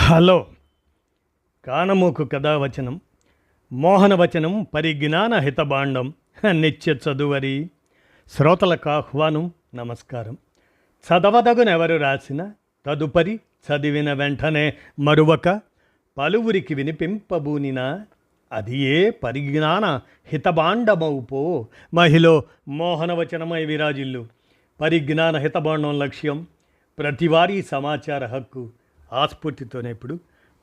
Hello. కానమోకు కథావచనం మోహనవచనం పరిజ్ఞాన హితబాండం నిత్య చదువరి శ్రోతలకు ఆహ్వానం. నమస్కారం. చదవదగునెవరు రాసిన తదుపరి చదివిన వెంటనే మరువక పలువురికి వినిపింపబూనిన అది ఏ పరిజ్ఞాన హితబాండమౌపో. మహిళ మోహనవచనమై విరాజిల్లు పరిజ్ఞాన హితబాండం లక్ష్యం ప్రతివారీ సమాచార హక్కు. ఆస్ఫూర్తితోనే ఇప్పుడు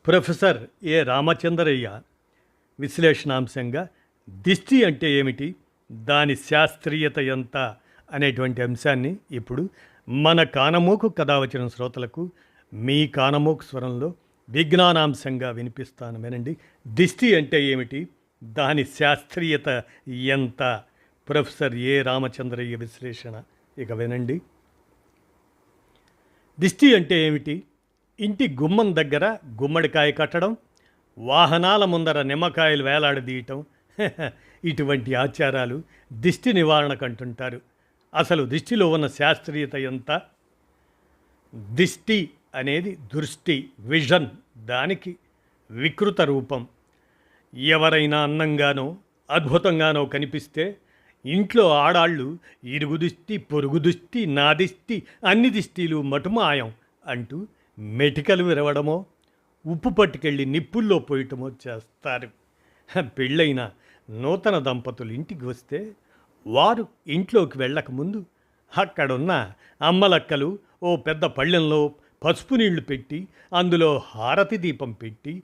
ప్రొఫెసర్ ఏ రామచంద్రయ్య విశ్లేషణాంశంగా దిష్టి అంటే ఏమిటి, దాని శాస్త్రీయత ఎంత అనేటువంటి అంశాన్ని ఇప్పుడు మన కానమోకు కథావచనం శ్రోతలకు మీ కానమోకు స్వరంలో విజ్ఞానాంశంగా వినిపిస్తాను, వినండి. దిష్టి అంటే ఏమిటి, దాని శాస్త్రీయత ఎంత? ప్రొఫెసర్ ఏ రామచంద్రయ్య విశ్లేషణ ఇక వినండి. దిష్టి అంటే ఏమిటి? ఇంటి గుమ్మం దగ్గర గుమ్మడికాయ కట్టడం, వాహనాల ముందర నిమ్మకాయలు వేలాడదీయటం, ఇటువంటి ఆచారాలు దిష్టి నివారణకు అంటుంటారు. అసలు దిష్టిలో ఉన్న శాస్త్రీయత ఎంత? దిష్టి అనేది దృష్టి, విజన్, దానికి వికృత రూపం. ఎవరైనా అందంగానో అద్భుతంగానో కనిపిస్తే ఇంట్లో ఆడాళ్ళు ఇరుగు దిష్టి, పొరుగు దిష్టి, నా దిష్టి, అన్ని దిష్టిలు మటుమాయం అంటూ మెటికలు విరవడమో ఉప్పు పట్టుకెళ్ళి నిప్పుల్లో పోయటమో చేస్తారు. పెళ్ళైన నూతన దంపతులు ఇంటికి వస్తే వారు ఇంట్లోకి వెళ్ళకముందు అక్కడున్న అమ్మలక్కలు ఓ పెద్ద పళ్ళెంలో పసుపు నీళ్లు పెట్టి అందులో హారతి దీపం పెట్టి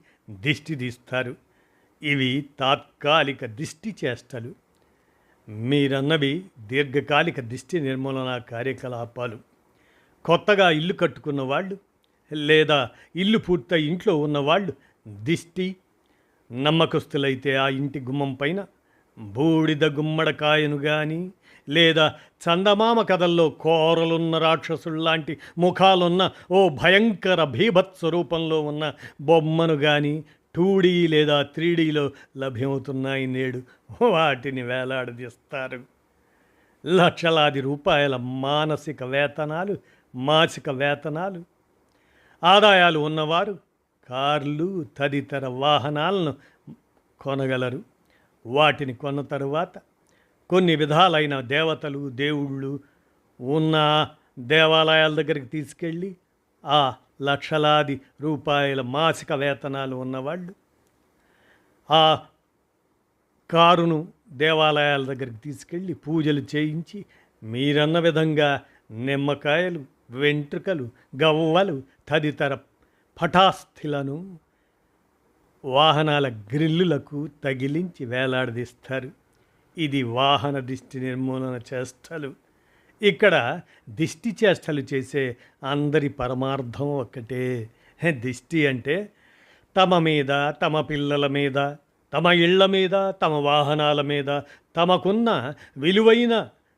దిష్టి తీస్తారు. ఇవి తాత్కాలిక దిష్టి చేష్టలు. మీరన్నవి దీర్ఘకాలిక దిష్టి నిర్మూలన కార్యకలాపాలు. కొత్తగా ఇల్లు కట్టుకున్న వాళ్ళు లేదా ఇల్లు పూర్తయి ఇంట్లో ఉన్నవాళ్ళు దిష్టి, నమ్మకస్తులైతే ఆ ఇంటి గుమ్మం పైన బూడిద గుమ్మడికాయను కానీ లేదా చందమామ కథల్లో కోరలున్న రాక్షసుల్లాంటి ముఖాలున్న ఓ భయంకర భీభత్స రూపంలో ఉన్న బొమ్మను కానీ 2D లేదా 3Dలో లభ్యమవుతున్నాయి నేడు. వాటిని వేలాడదీస్తారు. లక్షలాది రూపాయల మానసిక వేతనాలు, మాసిక వేతనాలు, ఆదాయాలు ఉన్నవారు కార్లు తదితర వాహనాలను కొనగలరు. వాటిని కొన్న తరువాత కొన్ని విధాలైన దేవతలు, దేవుళ్ళు ఉన్న దేవాలయాల దగ్గరికి తీసుకెళ్ళి ఆ లక్షలాది రూపాయల మాసిక వేతనాలు ఉన్నవాళ్ళు ఆ కారును దేవాలయాల దగ్గరికి తీసుకెళ్ళి పూజలు చేయించి మీరన్న విధంగా నిమ్మకాయలు, వెంట్రుకలు, గవ్వలు తదితర పటాస్థిలను వాహనాల గ్రిల్లులకు తగిలించి వేలాడదీస్తారు. ఇది వాహన దిష్టి నిర్మూలన చేష్టలు. ఇక్కడ దిష్టి చేష్టలు చేసే అందరి పరమార్థం ఒక్కటే. దిష్టి అంటే తమ మీద, తమ పిల్లల మీద, తమ ఇళ్ల మీద, తమ వాహనాల మీద, తమకున్న విలువైన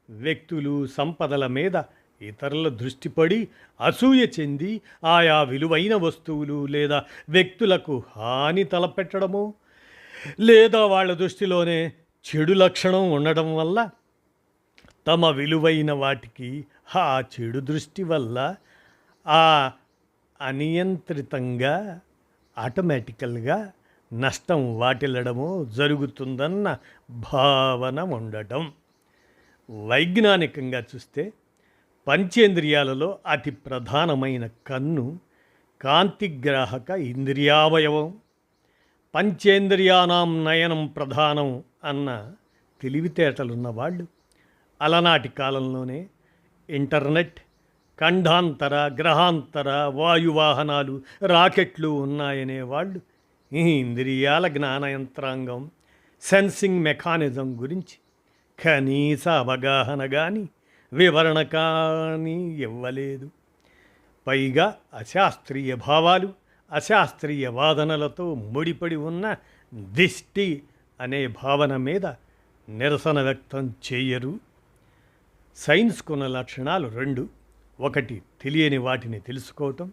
వ్యక్తులు, సంపదల మీద ఇతరుల దృష్టిపడి అసూయ చెంది ఆయా విలువైన వస్తువులు లేదా వ్యక్తులకు హాని తలపెట్టడమో లేదా వాళ్ళ దృష్టిలోనే చెడు లక్షణం ఉండడం వల్ల తమ విలువైన వాటికి ఆ చెడు దృష్టి వల్ల ఆ అనియంత్రితంగా ఆటోమేటికల్గా నష్టం వాటిల్లడమో జరుగుతుందన్న భావన ఉండటం. వైజ్ఞానికంగా చూస్తే పంచేంద్రియాలలో అతి ప్రధానమైన కన్ను కాంతిగ్రాహక ఇంద్రియావయవం. పంచేంద్రియానాం నయనం ప్రధానం అన్న తెలివితేటలున్న వాళ్ళు అలనాటి కాలంలోనే ఇంటర్నెట్, ఖండాంతర, గ్రహాంతర వాయువాహనాలు, రాకెట్లు ఉన్నాయనే వాళ్ళు ఈ ఇంద్రియాల జ్ఞాన యంత్రాంగం, సెన్సింగ్ మెకానిజం గురించి కనీస అవగాహన కానీ వివరణ కానీ ఇవ్వలేదు. పైగా అశాస్త్రీయ భావాలు, అశాస్త్రీయ వాదనలతో ముడిపడి ఉన్న దిష్టి అనే భావన మీద నిరసన వ్యక్తం చేయరు. సైన్స్కున్న లక్షణాలు 2: 1 తెలియని వాటిని తెలుసుకోవటం,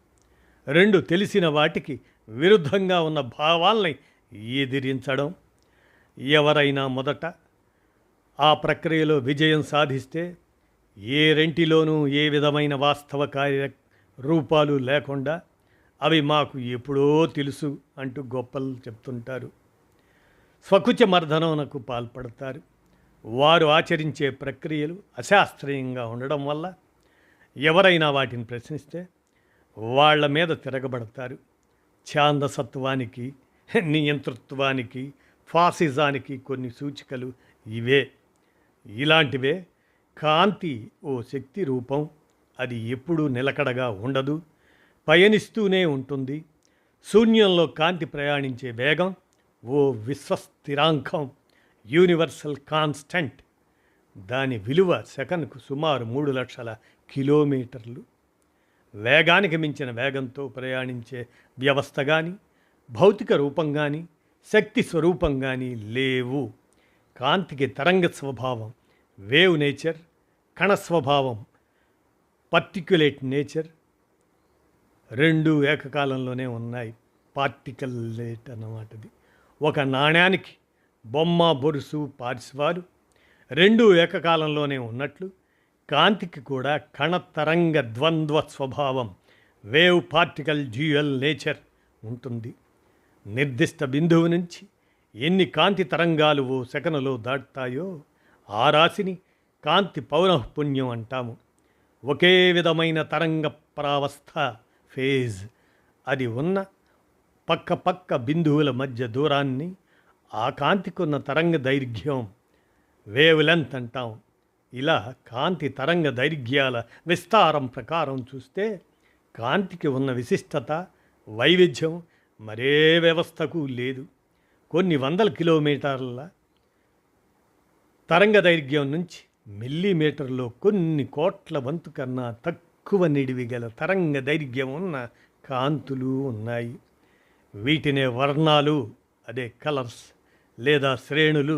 2 తెలిసిన వాటికి విరుద్ధంగా ఉన్న భావాల్ని ఎదిరించడం. ఎవరైనా మొదట ఆ ప్రక్రియలో విజయం సాధిస్తే ఏ రెంటిలోనూ ఏ విధమైన వాస్తవ రూపాలు లేకుండా అవి మాకు ఎప్పుడో తెలుసు అంటూ గొప్పలు చెప్తుంటారు. స్వకుచ మర్దనమునకు పాల్పడతారు. వారు ఆచరించే ప్రక్రియలు అశాస్త్రీయంగా ఉండడం వల్ల ఎవరైనా వాటిని ప్రశ్నిస్తే వాళ్ళ మీద తిరగబడతారు. ఛాందసత్వానికి, నియంతృత్వానికి, ఫాసిజానికి కొన్ని సూచికలు ఇవే. ఇలాంటివే కాంతి ఓ శక్తి రూపం. అది ఎప్పుడూ నిలకడగా ఉండదు, పయనిస్తూనే ఉంటుంది. శూన్యంలో కాంతి ప్రయాణించే వేగం ఓ విశ్వస్థిరాంకం, యూనివర్సల్ కాన్స్టెంట్. దాని విలువ సెకనుకు సుమారు 3,00,000 కిలోమీటర్లు. వేగానికి మించిన వేగంతో ప్రయాణించే వ్యవస్థ కానీ, భౌతిక రూపం కానీ, శక్తి స్వరూపం కానీ లేవు. కాంతికి తరంగ స్వభావం వేవ్ నేచర్, కణ స్వభావం పర్టిక్యులేట్ నేచర్, రెండు ఏకకాలంలోనే ఉన్నాయి. పార్టికలేట్ అన్నమాటది. ఒక నాణ్యానికి బొమ్మ, బొరుసు, పార్శ్వాలు రెండూ ఏకకాలంలోనే ఉన్నట్లు కాంతికి కూడా కణ తరంగ ద్వంద్వ స్వభావం, వేవ్ పార్టికల్ డ్యూయల్ నేచర్ ఉంటుంది. నిర్దిష్ట బిందువు నుంచి ఎన్ని కాంతి తరంగాలు ఓ సెకనులో దాటుతాయో ఆ రాశిని కాంతి పౌనఃపున్యం అంటాము. ఒకే విధమైన తరంగ ప్రావస్థ ఫేజ్, అది ఉన్న పక్క పక్క బిందువుల మధ్య దూరాన్ని ఆ కాంతికున్న తరంగ దైర్ఘ్యం వేవ్ లెంత్ అంటాం. ఇలా కాంతి తరంగ దైర్ఘ్యాల విస్తారం ప్రకారం చూస్తే కాంతికి ఉన్న విశిష్టత, వైవిధ్యం మరే వ్యవస్థకు లేదు. కొన్ని వందల కిలోమీటర్ల తరంగ దైర్ఘ్యం నుంచి మిల్లీమీటర్లో కొన్ని కోట్ల వంతు కన్నా తక్కువ నిడివి గల తరంగ దైర్ఘ్యం ఉన్న కాంతులు ఉన్నాయి. వీటినే వర్ణాలు, అదే కలర్స్, లేదా శ్రేణులు,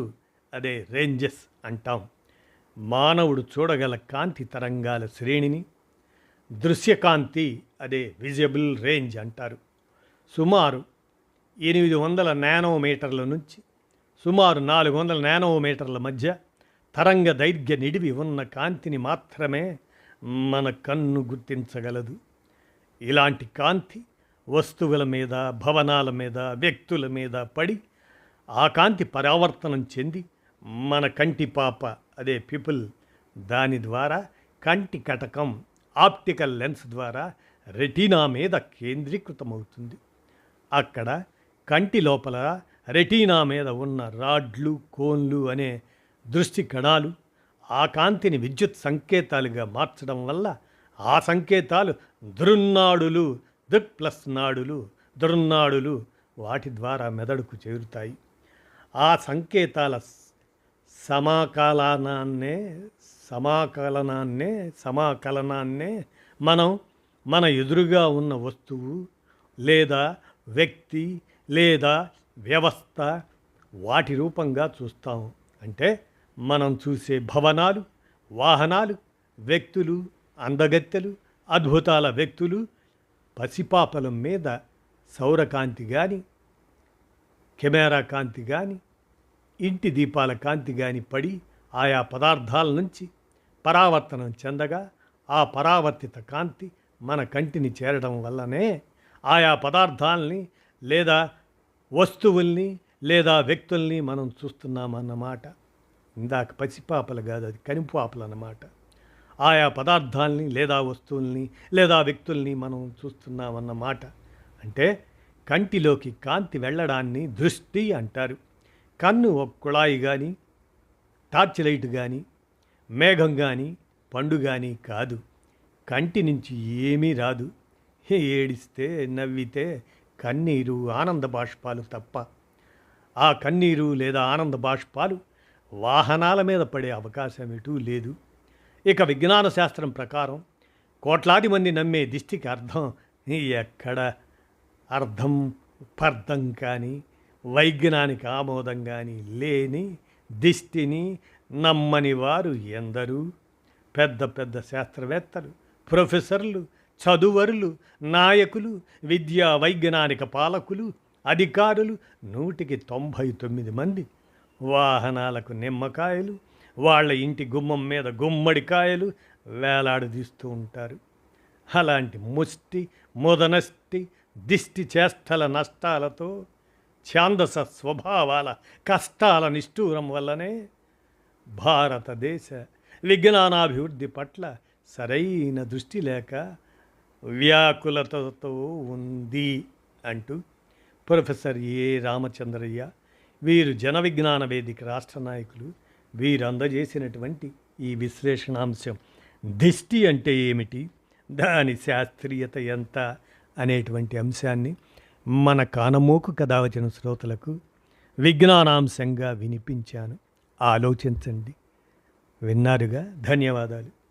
అదే రేంజెస్ అంటాం. మానవుడు చూడగల కాంతి తరంగాల శ్రేణిని దృశ్యకాంతి, అదే విజిబుల్ రేంజ్ అంటారు. సుమారు 800 నానోమీటర్ల నుంచి సుమారు 400 నానోమీటర్ల మధ్య తరంగ దైర్ఘ్య నిడివి ఉన్న కాంతిని మాత్రమే మన కన్ను గుర్తించగలదు. ఇలాంటి కాంతి వస్తువుల మీద, భవనాల మీద, వ్యక్తుల మీద పడి ఆ కాంతి పరావర్తనం చెంది మన కంటి పాప, అదే పిపుల్, దాని ద్వారా కంటి కటకం ఆప్టికల్ లెన్స్ ద్వారా రెటీనా మీద కేంద్రీకృతమవుతుంది. అక్కడ కంటి లోపల రెటీనా మీద ఉన్న రాడ్లు, కోన్లు అనే దృష్టి కణాలు ఆ కాంతిని విద్యుత్ సంకేతాలుగా మార్చడం వల్ల ఆ సంకేతాలు దృన్నాడులు, దృక్ప్లస్ నాడులు, దృన్నాడులు వాటి ద్వారా మెదడుకు చేరుతాయి. ఆ సంకేతాల సమాకలనాన్నే మనం మన ఎదురుగా ఉన్న వస్తువు లేదా వ్యక్తి లేదా వ్యవస్థ వాటి రూపంగా చూస్తాం. అంటే మనం చూసే భవనాలు, వాహనాలు, వ్యక్తులు, అందగత్తెలు, అద్భుతాల వ్యక్తులు, పసిపాపల మీద సౌరకాంతి కానీ, కెమెరా కాంతి కానీ, ఇంటి దీపాల కాంతి కానీ పడి ఆయా పదార్థాల నుంచి పరావర్తనం చెందగా ఆ పరావర్తిత కాంతి మన కంటిని చేరడం వల్లనే ఆయా పదార్థాలని లేదా వస్తువుల్ని లేదా వ్యక్తుల్ని మనం చూస్తున్నామన్నమాట. ఇందాక పసిపాపలు కాదు, అది కనిపాపలు అన్నమాట. ఆయా పదార్థాలని లేదా వస్తువుల్ని లేదా వ్యక్తుల్ని మనం చూస్తున్నామన్నమాట. అంటే కంటిలోకి కాంతి వెళ్ళడాన్ని దృష్టి అంటారు. కన్ను ఒక కుళాయి కానీ, టార్చ్ లైట్ కానీ, మేఘం కానీ, పండు కానీ కాదు. కంటి నుంచి ఏమీ రాదు. ఏడిస్తే, నవ్వితే కన్నీరు, ఆనంద బాష్పాలు తప్ప. ఆ కన్నీరు లేదా ఆనంద బాష్పాలు వాహనాల మీద పడే అవకాశం ఎటూ లేదు. ఇక విజ్ఞాన శాస్త్రం ప్రకారం కోట్లాది మంది నమ్మే దిష్టికి అర్థం ఎక్కడ అర్థం పర్థం కానీ వైజ్ఞానిక ఆమోదం కానీ లేని దిష్టిని నమ్మని వారు ఎందరూ? పెద్ద పెద్ద శాస్త్రవేత్తలు, ప్రొఫెసర్లు, చదువరులు, నాయకులు, విద్యా వైజ్ఞానిక పాలకులు, అధికారులు 199 మంది వాహనాలకు నిమ్మకాయలు, వాళ్ళ ఇంటి గుమ్మం మీద గుమ్మడికాయలు వేలాడదీస్తూ ఉంటారు. అలాంటి ముష్టి, ముదనష్టి, దిష్టి చేష్టల నష్టాలతో ఛాందస స్వభావాల కష్టాల నిష్ఠూరం వల్లనే భారతదేశ విజ్ఞానాభివృద్ధి పట్ల సరైన దృష్టి లేక వ్యాకులతతో ఉంది అంటూ ప్రొఫెసర్ ఏ రామచంద్రయ్య వీరు జన విజ్ఞాన వేదిక రాష్ట్ర నాయకులు వీరు అందజేసినటువంటి ఈ విశ్లేషణాంశం దిష్టి అంటే ఏమిటి, దాని శాస్త్రీయత ఎంత అనేటువంటి అంశాన్ని మన కానమోకు కథ వచ్చిన శ్రోతలకు విజ్ఞానాంశంగా వినిపించాను. ఆలోచించండి. విన్నారుగా. ధన్యవాదాలు.